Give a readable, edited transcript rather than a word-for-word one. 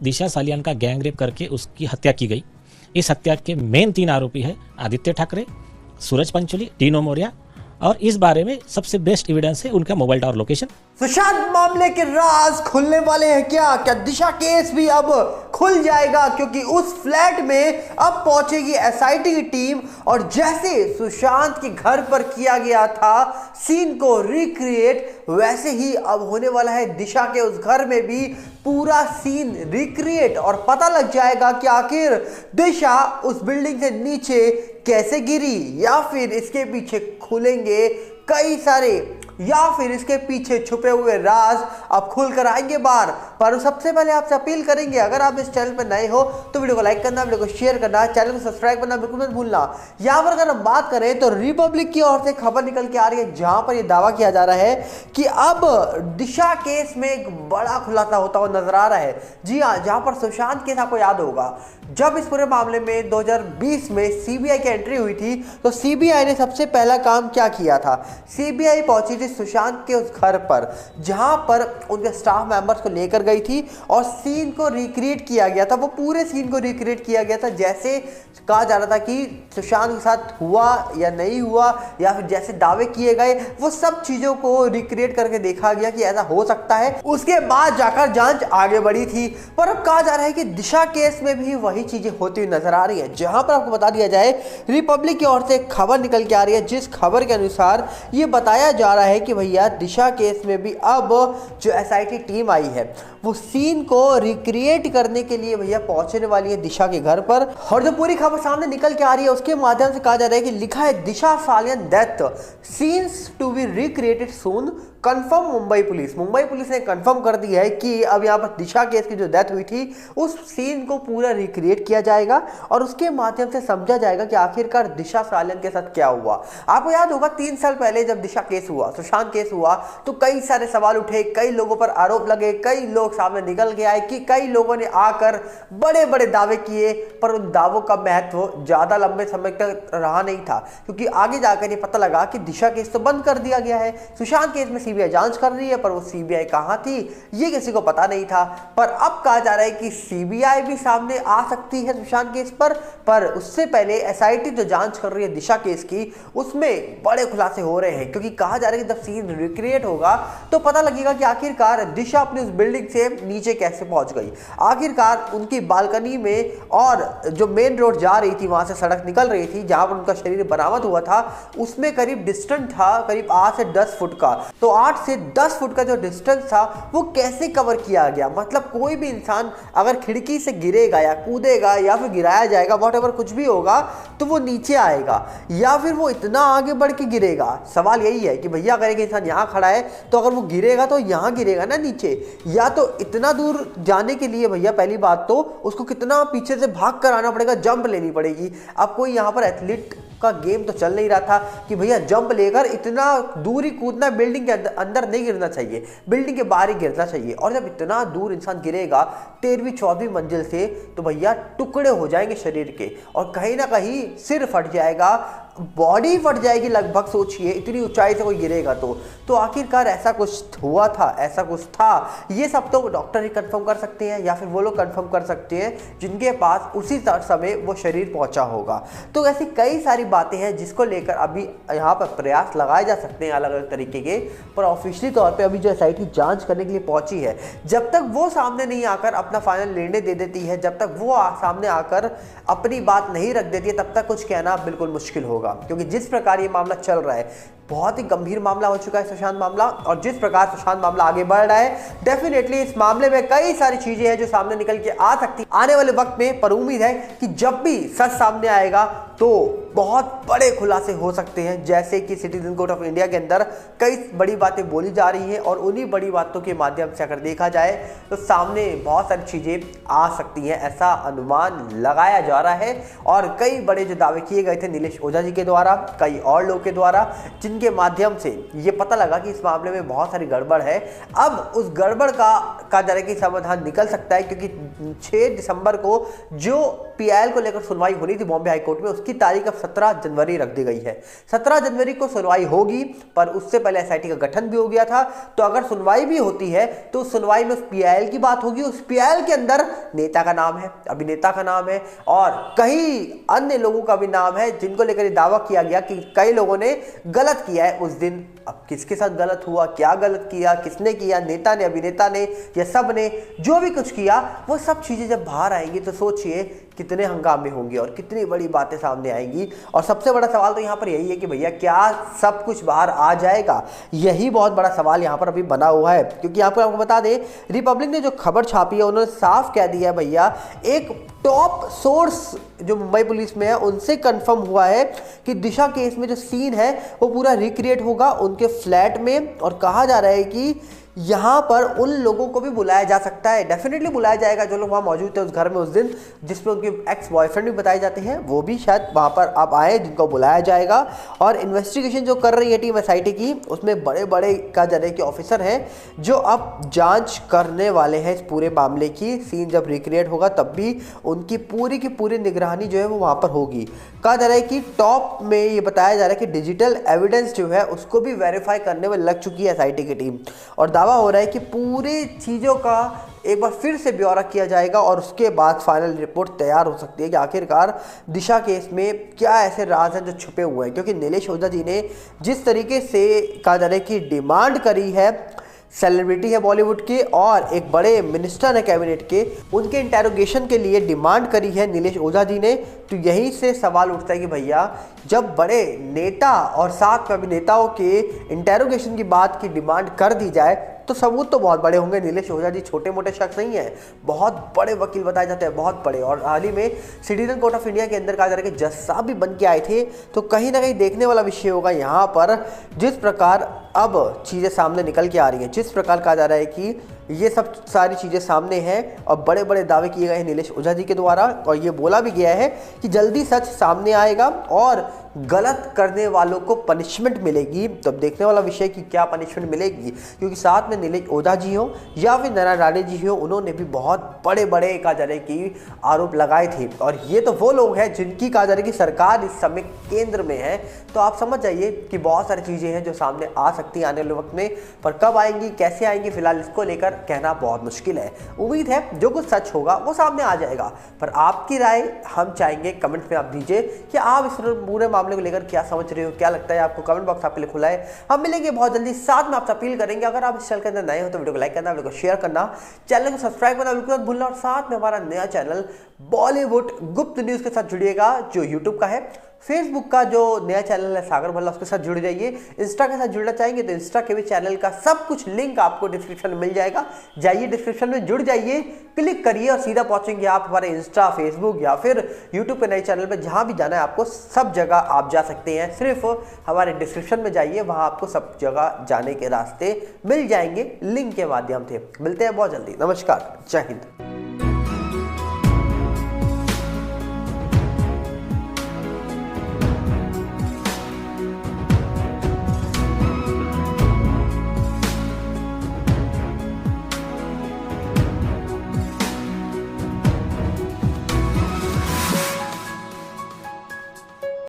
दिशा सालियान का gang rape करके उसकी हत्या की गई। इस हत्या के मेन 3 आरोपी है आदित्य ठाकरे, सूरज पंचोली, टीनो मोरिया, और इस बारे में सबसे बेस्ट एविडेंस है उनका मोबाइल टावर लोकेशन। सुशांत मामले के राज खुलने वाले हैं क्या दिशा केस भी अब खुल जाएगा, क्योंकि उस फ्लैट में अब पहुंचेगी एसआईटी की टीम और जैसे सुशांत के घर पर किया गया था सीन को रिक्रिएट, वैसे ही अब होने वाला है दिशा के उस घर में भी पूरा सीन रिक्रिएट और पता लग जाएगा कि आखिर दिशा उस बिल्डिंग से नीचे कैसे गिरी, या फिर इसके पीछे खुलेंगे कई सारे, या फिर इसके पीछे छुपे हुए राज अब खुल कर आएंगे बाहर। पर सबसे पहले आपसे अपील करेंगे, अगर आप इस चैनल पर नए हो तो वीडियो को लाइक करना, वीडियो को शेयर करना, चैनल को सब्सक्राइब करना बिल्कुल मत भूलना। यहाँ पर अगर हम बात करें तो रिपब्लिक की ओर से खबर निकल के आ रही है जहां पर यह दावा किया जा रहा है कि अब दिशा केस में एक बड़ा खुलासा होता हुआ नजर आ रहा है। जी हाँ, जहां पर सुशांत केस आपको याद होगा, जब इस पूरे मामले में 2020 में सीबीआई की एंट्री हुई थी तो सीबीआई ने सबसे पहला काम क्या किया था, सीबीआई पहुंची थी सुशांत के उस घर पर जहां पर उनके स्टाफ मेंबर्स को लेकर गई थी और सीन को रिक्रिएट किया गया था। वो पूरे सीन को रिक्रिएट किया गया था जैसे कहा जा रहा था कि सुशांत के साथ हुआ या नहीं हुआ, या फिर जैसे दावे किए गए वो सब चीजों को रिक्रिएट करके देखा गया कि ऐसा हो सकता है। उसके बाद जाकर जांच आगे बढ़ी थी। पर अब कहा जा रहा है कि दिशा केस में भी वही चीजें होती हुई नजर आ रही है। जहां पर आपको बता दिया जाए, रिपब्लिक की ओर से खबर निकल के आ रही है जिस खबर के अनुसार ये बताया जा रहा है कि भैया दिशा केस में भी अब जो एसआईटी टीम आई है वो सीन को रिक्रिएट करने के लिए भैया पहुंचने वाली है दिशा के घर पर। और जो पूरी खबर सामने निकल के आ रही है उसके माध्यम से कहा जा रहा है कि लिखा है Disha Salian death scenes to be recreated soon, confirm Mumbai police ने कंफर्म कर दिया है कि अब यहाँ पर दिशा केस की जो डेथ हुई थी उस सीन को पूरा रिक्रिएट किया जाएगा और उसके माध्यम से समझा जाएगा कि आखिरकार दिशा सालियन के साथ क्या हुआ। आपको याद होगा 3 साल पहले जब दिशा केस हुआ, सुशांत केस हुआ, तो कई सारे सवाल उठे, कई लोगों पर आरोप लगे, कई लोग सामने निकल के आए कि कई लोगों ने आकर बड़े बड़े दावे किए, पर उन दावों का महत्व ज्यादा लंबे समय तक रहा नहीं था, क्योंकि आगे जाकर ये पता लगा कि दिशा केस तो बंद कर दिया गया है। सुशांत केस में सीबीआई जांच कर रही है, पर वो सीबीआई कहां थी ये किसी को पता नहीं था। पर अब कहा जा रहा है कि सीबीआई भी सामने आ सकती है सुशांत केस पर उससे पहले एसआईटी जो जांच कर रही है दिशा केस की उसमें बड़े खुलासे हो रहे हैं, क्योंकि कहा जा रहा है कि जब सीन रिक्रिएट होगा तो पता लगेगा कि आखिरकार दिशा अपनी उस बिल्डिंग से नीचे कैसे पहुंच गई, आखिरकार उनकी बालकनी में और जो मेन रोड जा रही थी वहां से सड़क निकल रही थी जहां पर उनका शरीर बरामद हुआ था उसमें करीब डिस्टेंस था करीब 8 से 10 फुट का। तो 8 से 10 फुट का जो डिस्टेंस था वो कैसे कवर किया गया, मतलब कोई भी इंसान अगर खिड़की से गिरेगा या कूदेगा या फिर गिराया जाएगा व्हाटएवर कुछ भी होगा तो वो नीचे आएगा, या फिर वो इतना आगे बढ़ के गिरेगा। सवाल यही है कि भैया अगर एक इंसान यहाँ खड़ा है तो अगर वो गिरेगा तो यहाँ गिरेगा ना नीचे, या तो इतना दूर जाने के लिए भैया पहली बात तो उसको कितना पीछे से भाग कर आना पड़ेगा, जंप लेनी पड़ेगी। अब कोई यहाँ पर एथलीट का गेम तो चल नहीं रहा था कि भैया जंप लेकर इतना दूर ही कूदना, बिल्डिंग के अंदर नहीं गिरना चाहिए, बिल्डिंग के बाहर ही गिरना चाहिए। और जब इतना दूर इंसान गिरेगा 13वीं 14वीं मंजिल से तो भैया टुकड़े हो जाएंगे शरीर के और कहीं ना कहीं सिर फट जाएगा, बॉडी फट जाएगी लगभग। सोचिए इतनी ऊंचाई से कोई गिरेगा तो आखिरकार ऐसा कुछ हुआ था, ऐसा कुछ था, ये सब तो डॉक्टर ही कंफर्म कर सकते हैं या फिर वो लोग कंफर्म कर सकते हैं जिनके पास उसी समय वो शरीर पहुंचा होगा। तो ऐसी कई सारी बातें हैं जिसको लेकर अभी यहाँ पर प्रयास लगाए जा सकते हैं अलग अलग तरीके के, पर ऑफिशियली तौर पे अभी जो एसआईटी जांच करने के लिए पहुंची है, जब तक वो सामने नहीं आकर अपना फाइनल निर्णय दे देती है, जब तक वो सामने आकर अपनी बात नहीं रख देती है, तब तक कुछ कहना बिल्कुल मुश्किल होगा। क्योंकि जिस प्रकार ये मामला चल रहा है बहुत ही गंभीर मामला हो चुका है सुशांत मामला, और जिस प्रकार सुशांत मामला आगे बढ़ रहा है डेफिनेटली इस मामले में कई सारी चीजें हैं जो सामने निकल के आ सकती आने वाले वक्त में। पर उम्मीद है कि जब भी सच सामने आएगा तो बहुत बड़े खुलासे हो सकते हैं, जैसे कि सिटीजन कोर्ट ऑफ इंडिया के अंदर कई बड़ी बातें बोली जा रही हैं और उन्हीं बड़ी बातों के माध्यम से अगर देखा जाए तो सामने बहुत सारी चीजें आ सकती हैं, ऐसा अनुमान लगाया जा रहा है। और कई बड़े जो दावे किए गए थे नीलेश ओझा जी के द्वारा, कई और लोगों के द्वारा, जिन जिनके माध्यम से ये पता लगा कि इस मामले में बहुत सारी गड़बड़ है। अब उस गड़बड़ का जा रहा है कि समाधान निकल सकता है, क्योंकि 6 दिसंबर को जो PIL को लेकर सुनवाई होनी थी बॉम्बे हाई कोर्ट में, उसकी तारीख अब 17 जनवरी रख दी गई है। 17 जनवरी को सुनवाई होगी, पर उससे पहले SIT का गठन भी हो गया था। तो अगर सुनवाई भी होती है तो उस सुनवाई में उस PIL की बात होगी। उस PIL के अंदर नेता का नाम है, अभिनेता का नाम है और कई अन्य लोगों का भी नाम है, जिनको लेकर दावा किया गया कि कई लोगों ने गलत किया है उस दिन। अब किसके साथ गलत हुआ, क्या गलत किया, किसने किया, नेता ने, अभिनेता ने या सब ने, जो भी कुछ किया, वो सब चीजें जब बाहर आएंगी तो सोचिए कितने हंगामे होंगे और कितनी बड़ी बातें सामने आएंगी। और सबसे बड़ा सवाल तो यहाँ पर यही है कि भैया क्या सब कुछ बाहर आ जाएगा? यही बहुत बड़ा सवाल यहाँ पर अभी बना हुआ है, क्योंकि यहाँ पर आपको बता दें, रिपब्लिक ने जो खबर छापी है उन्होंने साफ कह दिया है भैया, एक टॉप सोर्स जो मुंबई पुलिस में है उनसे कंफर्म हुआ है कि दिशा केस में जो सीन है वो पूरा रिक्रिएट होगा उनके फ्लैट में। और कहा जा रहा है कि यहाँ पर उन लोगों को भी बुलाया जा सकता है, डेफिनेटली बुलाया जाएगा जो लोग वहाँ मौजूद थे उस घर में उस दिन, जिसमें उनके एक्स बॉयफ्रेंड भी बताए जाते हैं, वो भी शायद वहाँ पर अब आए जिनको बुलाया जाएगा। और इन्वेस्टिगेशन जो कर रही है टीम SIT की, उसमें बड़े बड़े का जरिए के ऑफिसर हैं जो अब जांच करने वाले हैं इस पूरे मामले की। सीन जब रिक्रिएट होगा तब भी उनकी पूरी की पूरी निगरानी जो है वो वहाँ पर होगी। कहा जा रहा है कि टॉप में ये बताया जा रहा है कि डिजिटल एविडेंस जो है उसको भी वेरीफाई करने में लग चुकी है SIT की टीम, और दावा हो रहा है कि पूरी चीज़ों का एक बार फिर से ब्यौरा किया जाएगा और उसके बाद फाइनल रिपोर्ट तैयार हो सकती है कि आखिरकार दिशा केस में क्या ऐसे राज हैं जो छुपे हुए हैं। क्योंकि नीलेश ओझा जी ने जिस तरीके से कहा जा रहा है कि डिमांड करी है, सेलिब्रिटी है बॉलीवुड के और एक बड़े मिनिस्टर है कैबिनेट के, उनके इंटेरोगेशन के लिए डिमांड करी है नीलेश ओझा जी ने। तो यहीं से सवाल उठता है कि भैया जब बड़े नेता और साथ में अभिनेताओं के इंटेरोगेशन की बात की डिमांड कर दी जाए तो सबूत तो बहुत बड़े होंगे। नीलेश ओझा जी छोटे मोटे शख्स नहीं है, बहुत बड़े वकील बताए जाते हैं, बहुत बड़े। और हाल ही में सिटीजन कोर्ट ऑफ इंडिया के अंदर कहा जा रहा है कि जज साहब भी बन के आए थे। तो कहीं ना कहीं देखने वाला विषय होगा यहाँ पर, जिस प्रकार अब चीज़ें सामने निकल के आ रही हैं, जिस प्रकार कहा जा रहा है कि ये सब सारी चीज़ें सामने हैं और बड़े बड़े दावे किए गए हैं नीलेश ओझा जी के द्वारा। और ये बोला भी गया है कि जल्दी सच सामने आएगा और गलत करने वालों को पनिशमेंट मिलेगी। तो अब देखने वाला विषय कि क्या पनिशमेंट मिलेगी, क्योंकि साथ में नीलेश ओझा जी हो या फिर नारायण राणे जी हो, उन्होंने भी बहुत बड़े बड़े कहा जा रहा है कि आरोप लगाए थे। और ये तो वो लोग हैं जिनकी कहा जा रहा है कि सरकार इस समय केंद्र में है। तो आप समझ जाइए कि बहुत सारी चीज़ें हैं जो सामने आ सकती हैं आने वाले वक्त में, पर कब आएंगी, कैसे आएंगी, फिलहाल इसको लेकर कहना बहुत मुश्किल है। उम्मीद है जो कुछ सच होगा वो सामने आ जाएगा, पर आपकी राय हम चाहेंगे कमेंट में आप दीजिए कि आप इस पूरे मामले को लेकर क्या समझ रहे हो, क्या लगता है आपको। कमेंट बॉक्स आपके लिए खुला है, हम मिलेंगे बहुत जल्दी। साथ में आपसे अपील करेंगे अगर आप इस चैनल के अंदर नए हो तो वीडियो को लाइक करना, वीडियो को शेयर करना, चैनल को सब्सक्राइब करना बिल्कुल मत भूलना। और साथ में हमारा नया चैनल बॉलीवुड गुप्त न्यूज के साथ जुड़िएगा जो यूट्यूब का है। फेसबुक का जो नया चैनल है सागर भल्ला, उसके साथ जुड़ जाइए। इंस्टा के साथ जुड़ना चाहेंगे तो इंस्टा के भी चैनल का सब कुछ लिंक आपको डिस्क्रिप्शन में मिल जाएगा। जाइए डिस्क्रिप्शन में जुड़ जाइए, क्लिक करिए और सीधा पहुंचेंगे आप हमारे इंस्टा, फेसबुक या फिर यूट्यूब के नए चैनल पे। जहां भी जाना है आपको सब जगह आप जा सकते हैं, सिर्फ हमारे डिस्क्रिप्शन में जाइए, वहां आपको सब जगह जाने के रास्ते मिल जाएंगे लिंक के माध्यम से। मिलते हैं बहुत जल्दी, नमस्कार, जय हिंद।